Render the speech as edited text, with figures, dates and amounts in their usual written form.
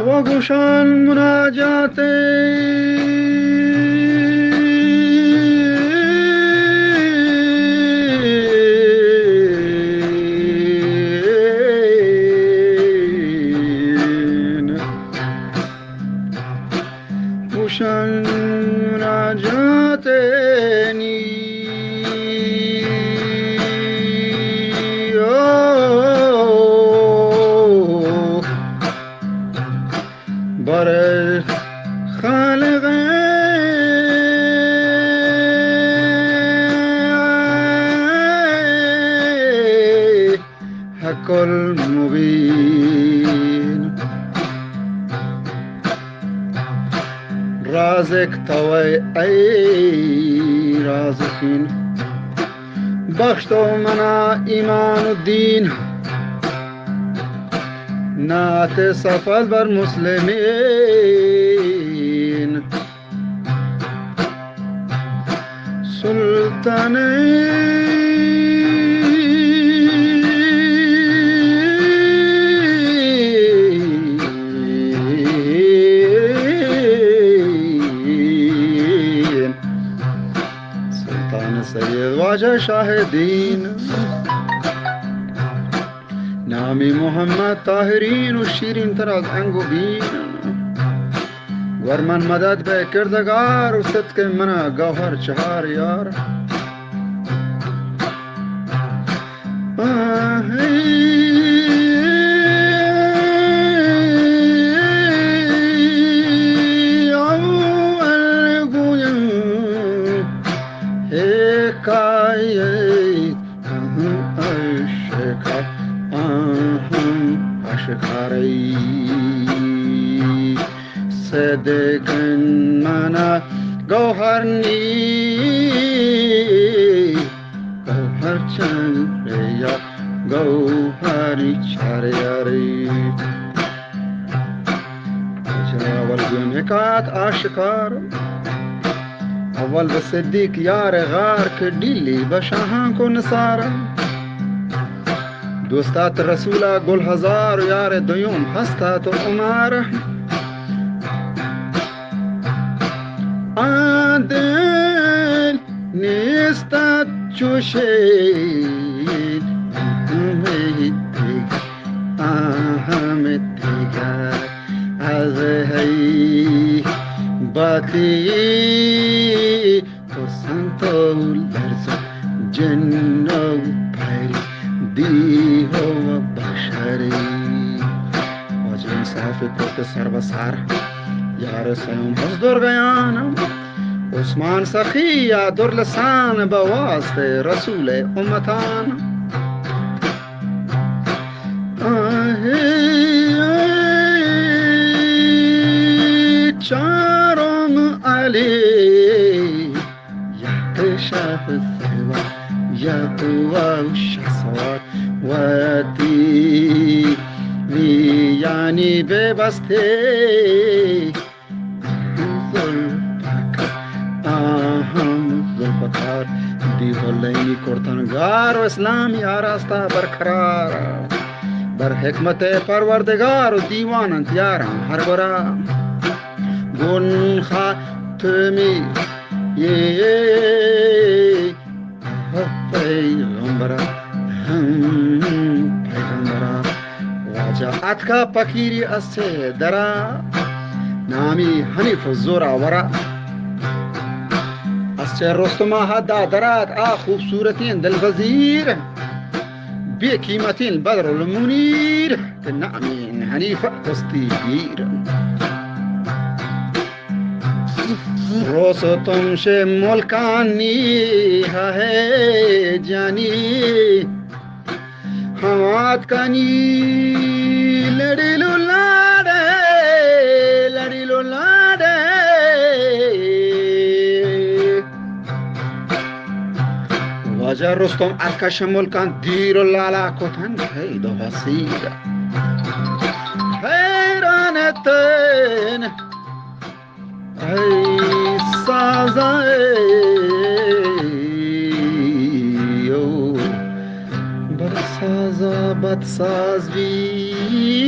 و گوشان مناجات گوشان مناجات بر خالق حق المبين رازق توي ای رازقین بخش تو منا ایمان و دین نعت صفات بر مسلمین سلطان سلطان سید واجه شاهدین نامی محمد طاهرین و شیرین تر از انگ و بین ور من مدد به کردگار و صدق من گوهر چهار یار شکاری صدقن منا گوهر نی گوهر چند یا گوهری چریاری اول گون حکایت آشکار اول به صدیق یار غار که دیلی بشاهان کو نصار دوستات رسولا گل هزار و یار دویم هستات عمر آدل نیستت چوشید احمد دیگر از هی باتی تو سنتول درز جنو پری دی و بشری واجه مسافر کرد سر و سر یار سیم بزدور گیانم عثمان سخی یا در لسان به واسطه رسول امتان چارم علی یک شف سوا یک و شخصوات و دی یعنی ببسته زلفکار دیولینی کرتنگار و اسلامی آراستا برقرار بر حکمت پروردگار و دیوان انتیارم هر برا گن خاتمی پیغمبرا پیغمبرا واجهت کا پکیری از درا نامی حنیف زورا ورا از چه رستما حدا درات خوبصورتین دلپذیر بی قیمتین بدر المنیر که نامی حنیف قسطیر روستم شه ملکانی ہے جانی حماد کنی لڑی لولاڑے لڑی لولاڑے واجه رستم ارکش ملکان دیر و لالا کتن خیلی وسیع حیرانتن ای سازای بر سازا بد ساز بی